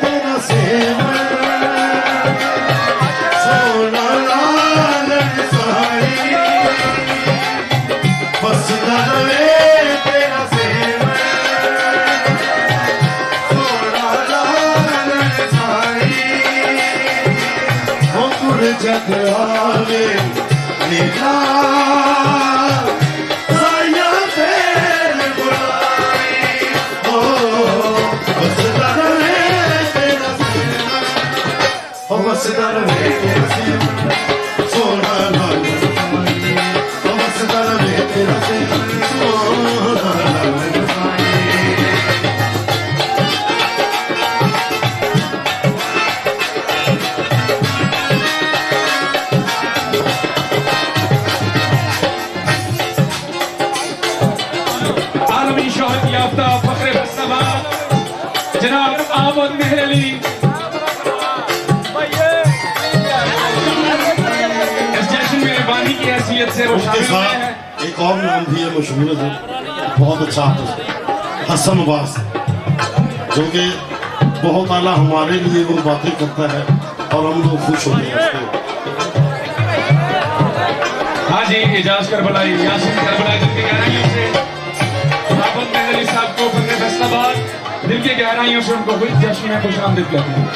तेरा सेवन सोना लालन साई बसदा रहे तेरा सेवन सोना लालन साई हो गुर जग आवे नीला Masdar ve sohna lal Masdar ve sohna lal आलमी शोहरत याफ्ता फखरे बस्तवा जनाब अहमद मेहरली से वो उसके साथ एक और नाम भी है मशहूर है बहुत अच्छा हसन वास जो कि बहुत आला हमारे लिए वो बातें करता है और हम लोग खुश होते हैं उसको। हाँ जी एजाज करबलाई यासीन करबलाई दिल की गहराइयों से आबद मेहरली साहब को फखरे फैसलाबाद दिल की गहराइयों से उनको खुद जश्न में खुश आमदीद कहते हैं।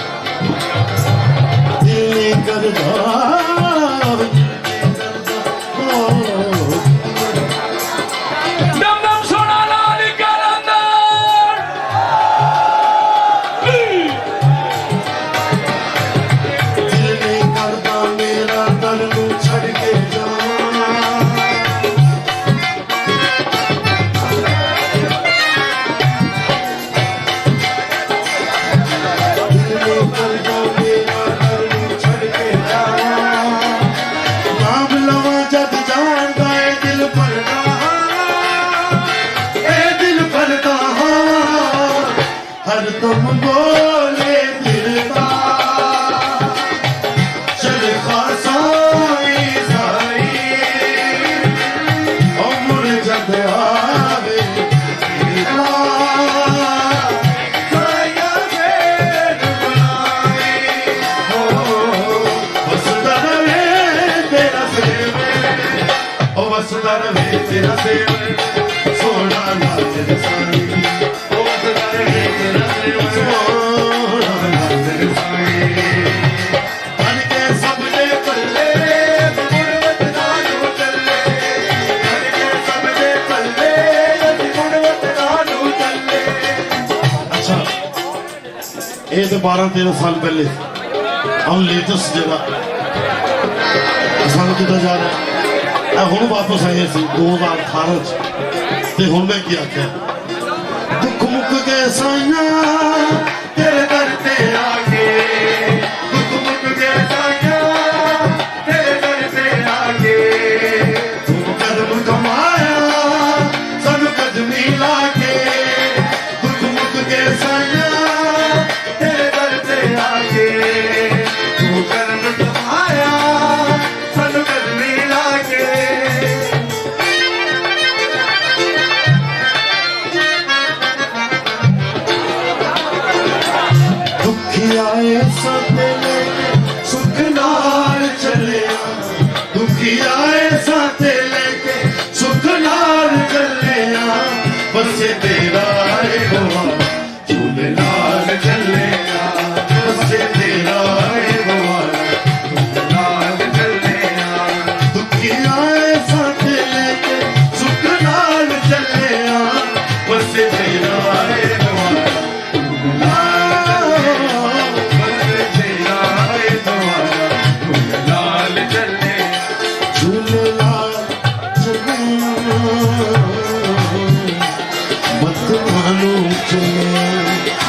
हर तुम बोले दिल का चल खासाई साई उम्र जब आवे साया फेर बुलाए हो बसदा रहे तेरा सेवन ओ बसदा रहे तेरा सेवन सोना नाच साई ये तो 12-13 साल पहले हम लेटेस्ट जगह असां किधर जा रहे हूँ वापस आए 2018 ते हुण मैं क्या आख्या दुख मुक गए साइया तेरे दर ते आके दुख मुक गए साइया तेरे दर ते आके तू कर्म कमाया सानू कदमी लाके दुख मुक गए साइया सुख नाल चले दुखी आए साथे लेके सुख नाल चले बसे तेरा झूले नाल चले बसे तेरा झूले नाल चले दुखी आए साथे लेके सुख नाल चले बसे तेरा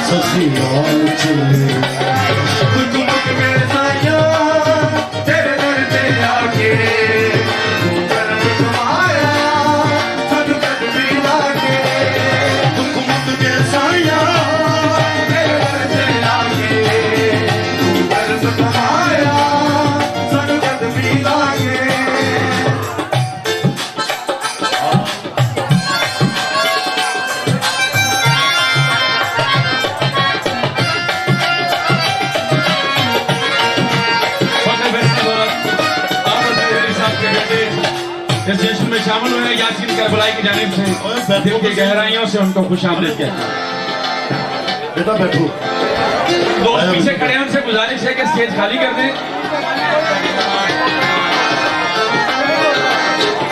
सखियाल चले दुख मुक में साया तेरे दर ते आके तू कर्म कमाया सानू कदमी लाके दुख मुक में साया तेरे दर ते आके तू कर्म कमाया सानू कदमी लाके शामिल हुए यासीन करबलाई की जानिब से दिल की गहराइयों से उनको खुशामदीद कहते हैं। बेटा बैठो। दोस्त पीछे खड़े हैं, उनसे गुजारिश है कि स्टेज खाली कर दें।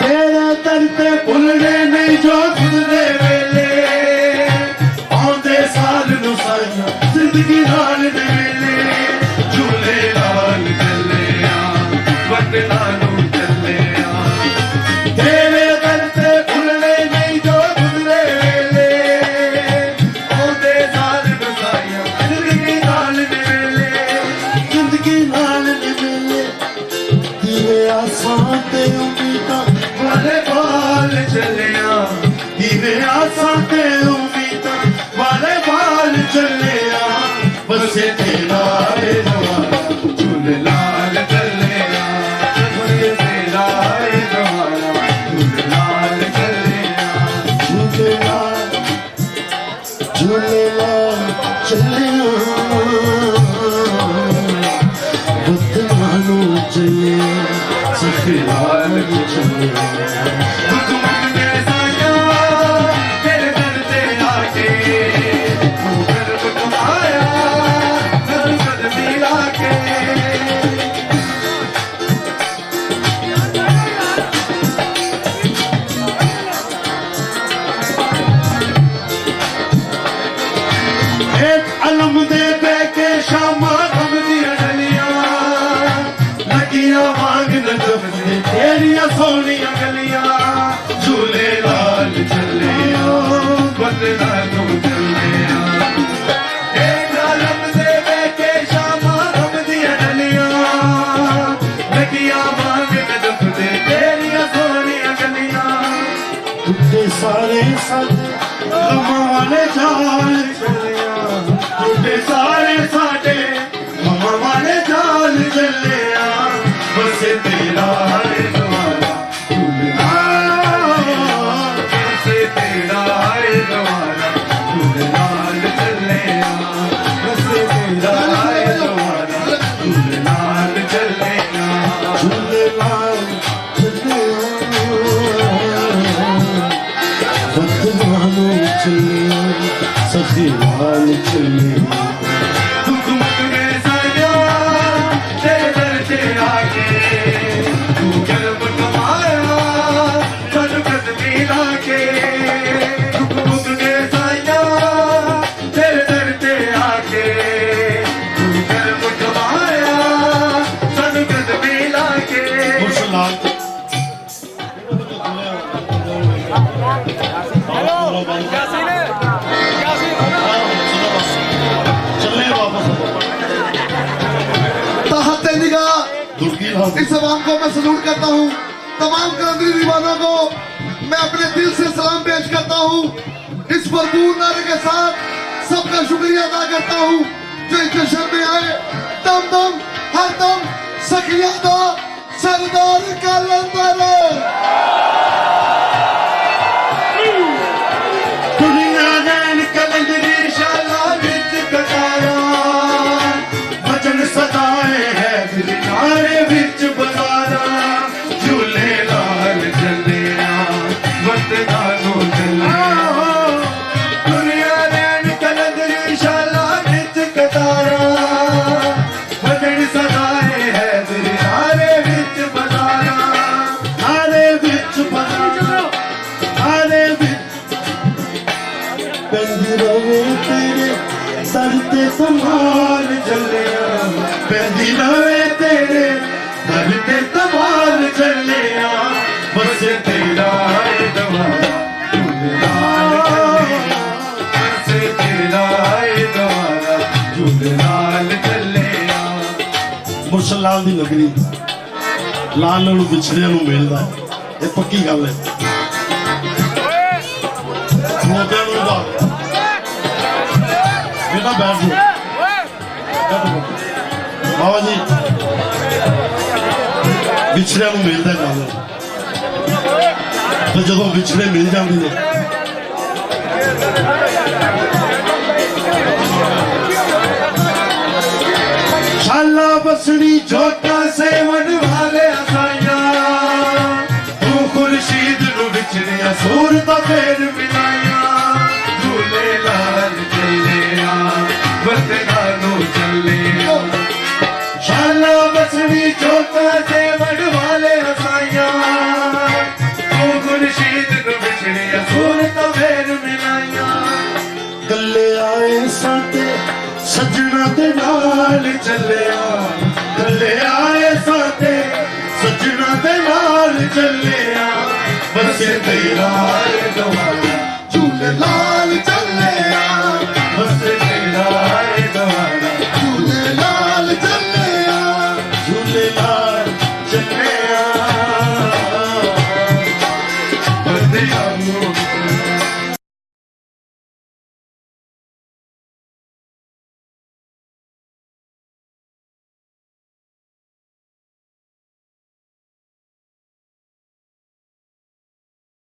तेरे दर्द भुलने नहीं जो गुजरे वेले आंदे साल नु साइया जिंदगी नाल दे वेले झूले लाल चले आ वतना नु चले आ तेरे दर्द भुलने नहीं जो गुजरे वेले आंदे साल नु साइया जिंदगी नाल दे वेले जिंदगी नाल दे वेले दिवे आसां ते उम्मीदां वाले बाल चलिया दीवे आसां ते उम्मीदां वाले बाल चलिया बसे तेरा रे जवाना झूले लाल चलिया बसे तेरा रे जवाना झूले लाल चलिया झूले लाल चलिया बदनानू चलिया सखी लाल चलिया अलम दे बैके शामा गम दिया डलियां लगियां मांग नजम दे तेरिया सोनिया गलियां झूले लाल चलिया बदला नु चलिया अलम दे बैके शामा गम दिया डलियां लगियां मांग नजम दे तेरिया सोनिया गलियां टूटे सारे साथे गमां वाले जाल चलिया सारे साडे ममा वाले जाल चले आ बस तेरा रे जवाना झूलना बस तेरा रे जवाना झूलना चले आ बस तेरा रे जवाना झूलना चले आ झूलना चले बदनानू चले सखी लाल चले इस अवाम को मैं सलूट करता हूँ। तमाम कलंदरी दीवानों को मैं अपने दिल से सलाम पेश करता हूँ। इस भरपूर नारे के साथ सबका शुक्रिया अदा करता हूँ जो इस जश्न में आए। दम दम हर दम सखिया दा सरदार कलंदर दुनिया नैन कलंदरी शाला विच कटारा भजन सदाए है दिल नारे विच बनारा झूले लाल चलिया वतना नु चलिया दुनिया नैन कलंदरी शाला विच कटारा भजन सदाए है दिल नारे विच बनारा नारे विच बनारा नारे विच पेंदी रवे तेरे सर ते संभाल चलिया पेंदी रवे तेरे सर ते संभाल चलिया बस तेरा है दवाना झूलना चलिया बस तेरा है दवाना झूलना चलिया मुसलाल दी नगरी लाल नू विछड़िया नू मिलदा ये पक्की गल है मोदे नू दा बेटा बैठ जाओ बाबा जी विछड़िया नू मिलदा गल तो जो विछड़े मिल जाते हैं शाला बसनी जोता से मन वाले असाया तू खुर्शीद नू चले शाला बसनी चोटा से वडवाले हसाइया तू खुर्शीद नू बिछड़े असूल तो वेर मिलाइया गले आए साते सजना दे नाल चलिया गले आए साते सजना दे नाल चलिया बस तेरा